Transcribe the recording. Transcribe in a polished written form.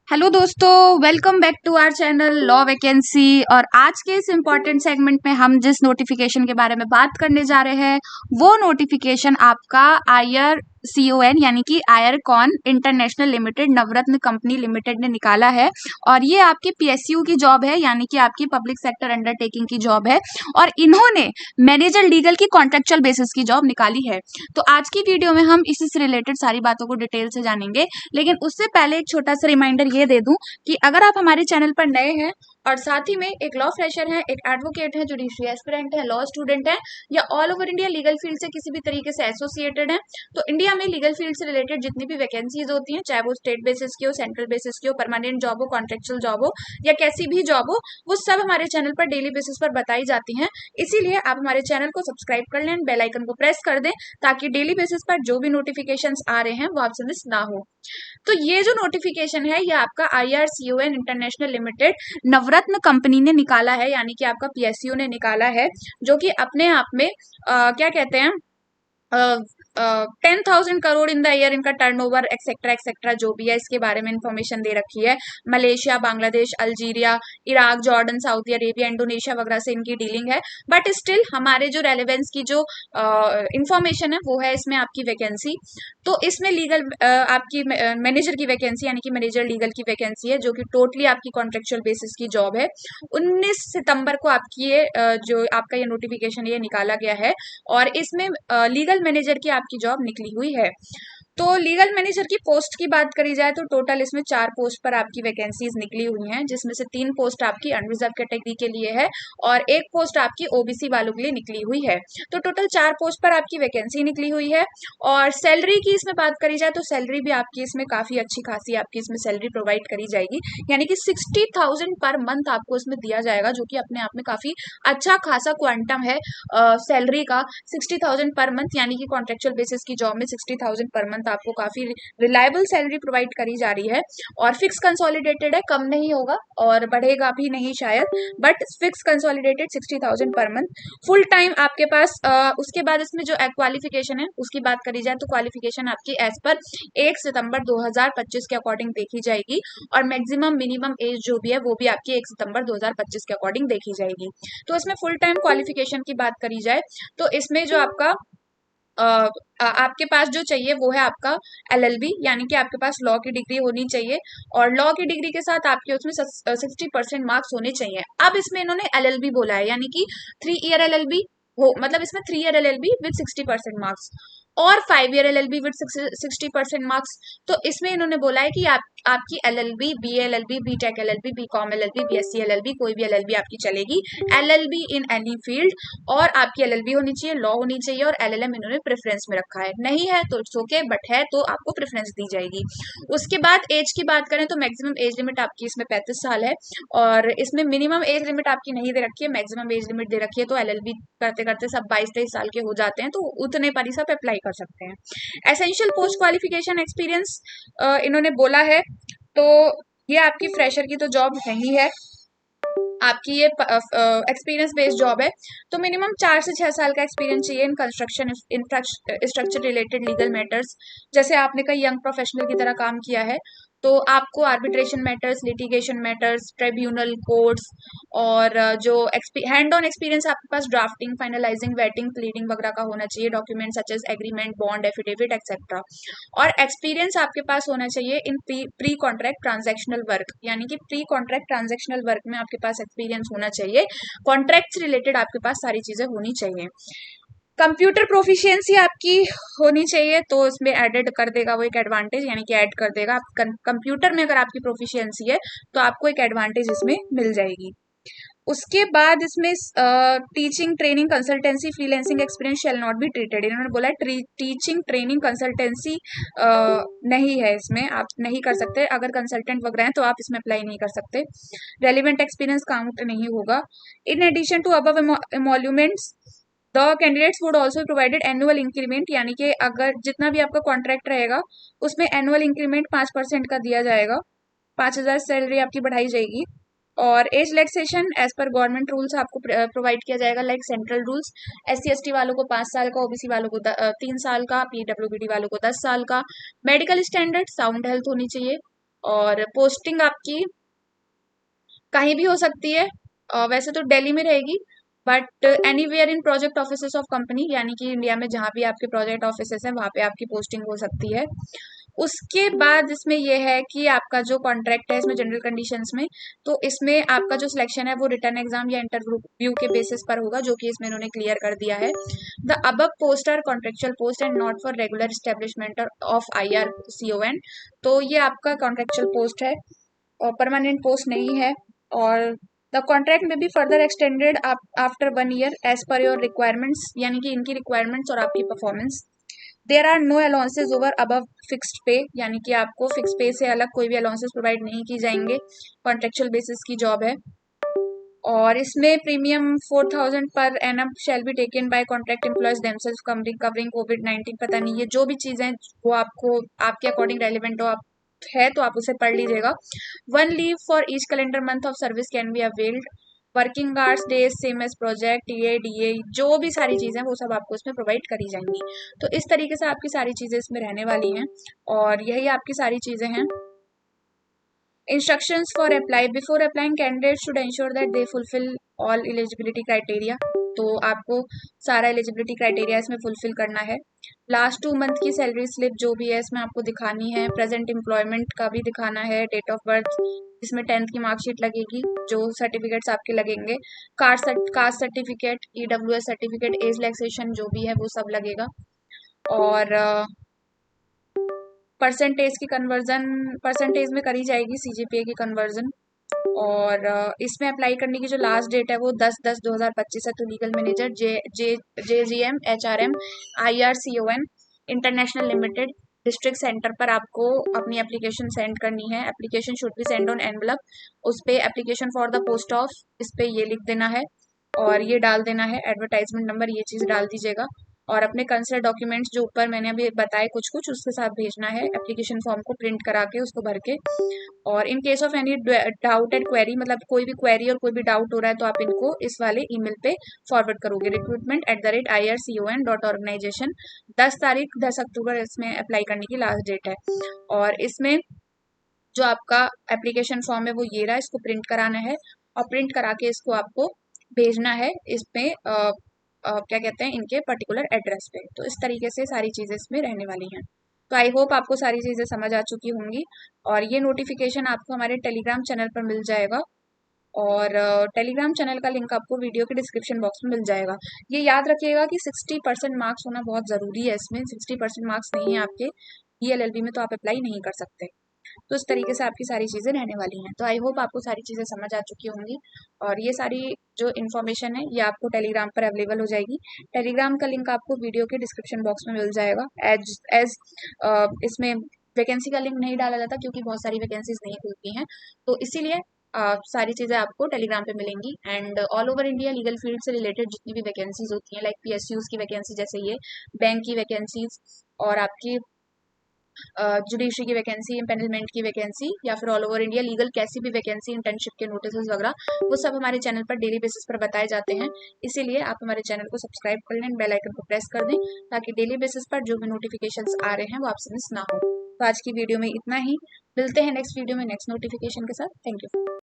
Hello दोस्तों, welcome back to our channel law vacancy. और आज के इस इम्पॉर्टेंट सेगमेंट में हम जिस नोटिफिकेशन के बारे में बात करने जा रहे हैं वो नोटिफिकेशन आपका IRCON यानी कि आयरकॉन इंटरनेशनल लिमिटेड नवरत्न कंपनी लिमिटेड ने निकाला है। और ये आपके PSU की जॉब है, यानी कि आपकी पब्लिक सेक्टर अंडरटेकिंग की जॉब है। और इन्होंने मैनेजर लीगल की कॉन्ट्रेक्चुअल बेसिस की जॉब निकाली है। तो आज की वीडियो में हम इसी से रिलेटेड सारी बातों को डिटेल से जानेंगे। लेकिन उससे पहले एक छोटा सा रिमाइंडर ये दे दूं कि अगर आप हमारे चैनल पर नए हैं और साथ ही में एक लॉ फ्रेशर है, एक एडवोकेट है, जुडिशरी एस्पिरेंट है, लॉ स्टूडेंट है, या all over India legal field से किसी भी तरीके से एसोसिएटेड है, तो इंडिया में लीगल फील्ड से रिलेटेड जितनी भी वैकेंसीज होती हैं, चाहे वो स्टेट बेसिस की हो, सेंट्रल बेसिस की हो, परमानेंट जॉब हो, कॉन्ट्रेक्चुअल जॉब हो, या कैसी भी जॉब हो, वो सब हमारे चैनल पर डेली बेसिस पर बताई जाती हैं। इसीलिए आप हमारे चैनल को सब्सक्राइब कर लें, बेल आइकन को प्रेस कर दें, ताकि डेली बेसिस पर जो भी नोटिफिकेशंस आ रहे हैं वो आपसे मिस ना हो। तो ये जो नोटिफिकेशन है ये आपका IRCON इंटरनेशनल लिमिटेड नवरत्न कंपनी ने निकाला है, यानी कि आपका PSU ने निकाला है, जो कि अपने आप में क्या कहते हैं 10,000 करोड़ इन द ईयर इनका टर्नओवर एक्सेट्रा एक्सेट्रा जो भी है, इसके बारे में इंफॉर्मेशन दे रखी है। Malaysia, Bangladesh, Algeria, Iraq, Jordan, Saudi Arabia, Indonesia वगैरह से इनकी डीलिंग है। बट स्टिल हमारे जो रेलेवेंस की जो इंफॉर्मेशन है वो है इसमें आपकी वैकेंसी। तो इसमें लीगल आपकी मैनेजर की वैकेंसी यानी कि मैनेजर लीगल की वैकेंसी है, जो कि टोटली आपकी कॉन्ट्रेक्चुअल बेसिस की जॉब है। 19 सितंबर को आपकी ये जो आपका ये नोटिफिकेशन ये निकाला गया है, और इसमें लीगल मैनेजर की आपकी जॉब निकली हुई है। तो लीगल मैनेजर की पोस्ट की बात करी जाए तो टोटल इसमें 4 पोस्ट पर आपकी वैकेंसीज निकली हुई हैं, जिसमें से 3 पोस्ट आपकी अनरिजर्व कैटेगरी के लिए है और 1 पोस्ट आपकी OBC वालों के लिए निकली हुई है। तो टोटल 4 पोस्ट पर आपकी वैकेंसी निकली हुई है। और सैलरी की इसमें बात करी जाए तो सैलरी भी आपकी इसमें काफी अच्छी खासी आपकी इसमें सैलरी प्रोवाइड करी जाएगी, यानी कि 60,000 पर मंथ आपको इसमें दिया जाएगा, जो कि अपने आप में काफी अच्छा खासा क्वांटम है सैलरी का। 60,000 पर मंथ यानी कि कॉन्ट्रेक्चुअल बेसिस की जॉब में 60,000 पर मंथ आपको काफी रिलायबल सैलरी प्रोवाइड करी जा रही है। और फिक्स कंसोलिडेटेड है, कम नहीं होगा और बढ़ेगा भी नहीं शायद, but fix consolidated 60,000 per month full time आपके पास। उसके बाद इसमें जो क्वालिफिकेशन है उसकी बात करी जाए तो क्वालिफिकेशन आपकी एज पर 1 सितंबर 2025 के अकॉर्डिंग देखी जाएगी। और मैक्सिमम मिनिमम एज जो भी है वो भी आपकी 1 सितंबर 2025 के अकॉर्डिंग देखी जाएगी। तो इसमें फुल टाइम क्वालिफिकेशन की बात करी जाए तो इसमें जो आपका आपके पास जो चाहिए वो है आपका LLB, यानी कि आपके पास लॉ की डिग्री होनी चाहिए। और लॉ की डिग्री के साथ आपके उसमें 60% मार्क्स होने चाहिए। अब इसमें इन्होंने LLB बोला है, यानी कि 3 ईयर LLB हो, मतलब इसमें 3 ईयर LLB विद 60% मार्क्स और 5 ईयर LLB विद 60% मार्क्स। तो इसमें इन्होंने बोला है कि आपकी LLB, BA LLB, BTech LLB, BCom LLB, BSc LLB, कोई भी LLB आपकी चलेगी। LLB इन एनी फील्ड, और आपकी LLB होनी चाहिए, लॉ होनी चाहिए, और LLM इन्होंने प्रेफरेंस में रखा है। नहीं है तो इट्स ओके, बट है तो आपको प्रेफरेंस दी जाएगी। उसके बाद एज की बात करें तो मैक्सिमम एज लिमिट आपकी इसमें 35 साल है, और इसमें मिनिमम एज लिमिट आपकी नहीं दे रखी है, मैक्सिमम एज लिमिट दे रखी है। तो LLB करते करते सब 22-23 साल के हो जाते हैं, तो उतने पर ही सब अप्लाई कर सकते हैं। एसेंशियल पोस्ट क्वालिफिकेशन एक्सपीरियंस इन्होंने बोला है। तो ये आपकी फ्रेशर की तो जॉब नहीं है, आपकी ये एक्सपीरियंस बेस्ड जॉब है। तो मिनिमम 4 से 6 साल का एक्सपीरियंस चाहिए in construction infrastructure related legal matters. जैसे आपने कई यंग प्रोफेशनल की तरह काम किया है, तो आपको arbitration matters, litigation matters, tribunal courts, और जो हैंड ऑन एक्सपीरियंस आपके पास ड्राफ्टिंग, फाइनलाइजिंग, वेटिंग, प्लीडिंग वगैरह का होना चाहिए, document such as agreement, bond, affidavit etcetera. और एक्सपीरियंस आपके पास होना चाहिए in pre contract transactional work, यानी कि प्री कॉन्ट्रैक्ट ट्रांजैक्शनल वर्क में आपके पास एक्सपीरियंस होना चाहिए। कॉन्ट्रैक्ट से रिलेटेड आपके पास सारी चीजें होनी चाहिए। कंप्यूटर प्रोफिशिएंसी आपकी होनी चाहिए, तो इसमें एडेड कर देगा वो एक एडवांटेज, यानी कि ऐड कर देगा। कंप्यूटर में अगर आपकी प्रोफिशिएंसी है तो आपको एक एडवांटेज इसमें मिल जाएगी। उसके बाद इसमें teaching, training, consultancy, freelancing experience shall not be treated. इन्होंने बोला है टीचिंग, ट्रेनिंग, कंसल्टेंसी नहीं है, इसमें आप नहीं कर सकते। अगर कंसल्टेंट वगैरह हैं तो आप इसमें अप्लाई नहीं कर सकते। रेलिवेंट एक्सपीरियंस काउंट नहीं होगा। In addition to above emoluments the candidates would also provided annual increment, यानी कि अगर जितना भी आपका कॉन्ट्रैक्ट रहेगा उसमें एनुअल इंक्रीमेंट 5% का दिया जाएगा, 5,000 सैलरी आपकी बढ़ाई जाएगी। और age relaxation as per government rules आपको प्रोवाइड किया जाएगा, like central rules. SC ST वालों को 5 साल का, OBC वालों को 3 साल का, PWBD वालों को 10 साल का। मेडिकल स्टैंडर्ड, साउंड हेल्थ होनी चाहिए, और पोस्टिंग आपकी कहीं भी हो सकती है। वैसे तो दिल्ली में रहेगी, but anywhere in project offices of company, यानी कि इंडिया में जहाँ भी आपके प्रोजेक्ट ऑफिसेस हैं वहाँ पे आपकी पोस्टिंग हो सकती है। उसके बाद इसमें यह है कि आपका जो कॉन्ट्रैक्ट है इसमें जनरल कंडीशंस में, तो इसमें आपका जो सिलेक्शन है वो रिटर्न एग्जाम या इंटरव्यू के बेसिस पर होगा, जो कि इसमें इन्होंने क्लियर कर दिया है। The above post are contractual post and not for regular establishment of IRCON। तो ये आपका कॉन्ट्रेक्चुअल पोस्ट है और परमानेंट पोस्ट नहीं है। और the contract may be further extended after 1 year as per your requirements, यानी कि इनकी रिक्वायरमेंट्स और आपकी performance. There are no allowances over above fixed pay, यानी कि आपको फिक्स पे से अलग कोई भी अलाउंसेस प्रोवाइड नहीं की जाएंगे, कॉन्ट्रेक्चुअल बेसिस की जॉब है। और इसमें premium 4,000 per annum shall be taken by contract employees themselves covering कोविड-19। पता नहीं ये जो भी चीजें वो आपको आपके अकॉर्डिंग रेलिवेंट हो आप है तो आप उसे पढ़ लीजिएगा। 1 leave for each calendar month of service can be availed. Working hours days same as project DA जो भी सारी चीजें वो सब आपको इसमें प्रोवाइड करी जाएंगी। तो इस तरीके से आपकी सारी चीजें इसमें रहने वाली हैं और यही आपकी सारी चीजें हैं। Instructions for apply. Before applying, candidates should ensure that they fulfill all eligibility criteria. तो आपको सारा एलिजिबिलिटी क्राइटेरिया इसमें फुलफिल करना है। लास्ट 2 मंथ की सैलरी स्लिप जो भी है इसमें आपको दिखानी है। प्रेजेंट एम्प्लॉयमेंट का भी दिखाना है। डेट ऑफ बर्थ, इसमें 10th की मार्कशीट लगेगी, जो सर्टिफिकेट्स आपके लगेंगे, caste certificate, EWS certificate, age relaxation जो भी है वो सब लगेगा। और परसेंटेज की कन्वर्जन परसेंटेज में करी जाएगी CGPA की कन्वर्जन। और इसमें अप्लाई करने की जो लास्ट डेट है वो 10/10/2025 है। तो legal manager JGM HRM IRCON international limited district centre पर आपको अपनी एप्लीकेशन सेंड करनी है। Application should be send on envelope, उस पे application for the post of इस पे ये लिख देना है और ये डाल देना है, एडवर्टाइजमेंट नंबर ये चीज़ डाल दीजिएगा। और अपने कंसर्न डॉक्यूमेंट्स जो ऊपर मैंने अभी बताए कुछ कुछ उसके साथ भेजना है, एप्लीकेशन फॉर्म को प्रिंट करा के उसको भर के। और in case of any doubt and query, मतलब कोई भी क्वेरी और कोई भी डाउट हो रहा है तो आप इनको इस वाले ईमेल पे फॉरवर्ड करोगे, recruitment@ircon.organization। 10 तारीख 10 अक्टूबर इसमें अप्लाई करने की लास्ट डेट है। और इसमें जो आपका एप्लीकेशन फॉर्म है वो ये रहा, इसको प्रिंट कराना है और प्रिंट करा के इसको आपको भेजना है इसमें क्या कहते हैं इनके पर्टिकुलर एड्रेस पे। तो इस तरीके से सारी चीज़ें इसमें रहने वाली हैं। तो आई होप आपको सारी चीज़ें समझ आ चुकी होंगी। और ये नोटिफिकेशन आपको हमारे टेलीग्राम चैनल पर मिल जाएगा और टेलीग्राम चैनल का लिंक आपको वीडियो के डिस्क्रिप्शन बॉक्स में मिल जाएगा। ये याद रखिएगा कि 60% मार्क्स होना बहुत ज़रूरी है इसमें। 60% मार्क्स नहीं है आपके ELLB में तो आप अप्लाई नहीं कर सकते। तो इस तरीके से आपकी सारी चीज़ें रहने वाली हैं। तो आई होप आपको सारी चीज़ें समझ आ चुकी होंगी और ये सारी जो इन्फॉर्मेशन है ये आपको टेलीग्राम पर अवेलेबल हो जाएगी। टेलीग्राम का लिंक आपको वीडियो के डिस्क्रिप्शन बॉक्स में मिल जाएगा। एज इसमें वैकेंसी का लिंक नहीं डाला जाता क्योंकि बहुत सारी वैकेंसीज नहीं खुलती हैं, तो इसीलिए सारी चीज़ें आपको टेलीग्राम पे मिलेंगी। And all over India legal field से रिलेटेड जितनी भी वैकेंसीज होती हैं, लाइक PSUs की वैकेंसी जैसे ये, बैंक की वैकेंसीज और आपकी जुडिशरी की वैकेंसी, एम्पेनलमेंट की वैकेंसी, या फिर ऑल ओवर इंडिया लीगल कैसी भी वैकेंसी, इंटर्नशिप के नोटिस वगैरह, वो सब हमारे चैनल पर डेली बेसिस पर बताए जाते हैं। इसीलिए आप हमारे चैनल को सब्सक्राइब कर लें, बेल आइकन को प्रेस कर दें ताकि डेली बेसिस पर जो भी नोटिफिकेशंस आ रहे हैं वो आपसे मिस ना हो। तो आज की वीडियो में इतना ही, मिलते हैं नेक्स्ट वीडियो में नेक्स्ट नोटिफिकेशन के साथ। Thank you.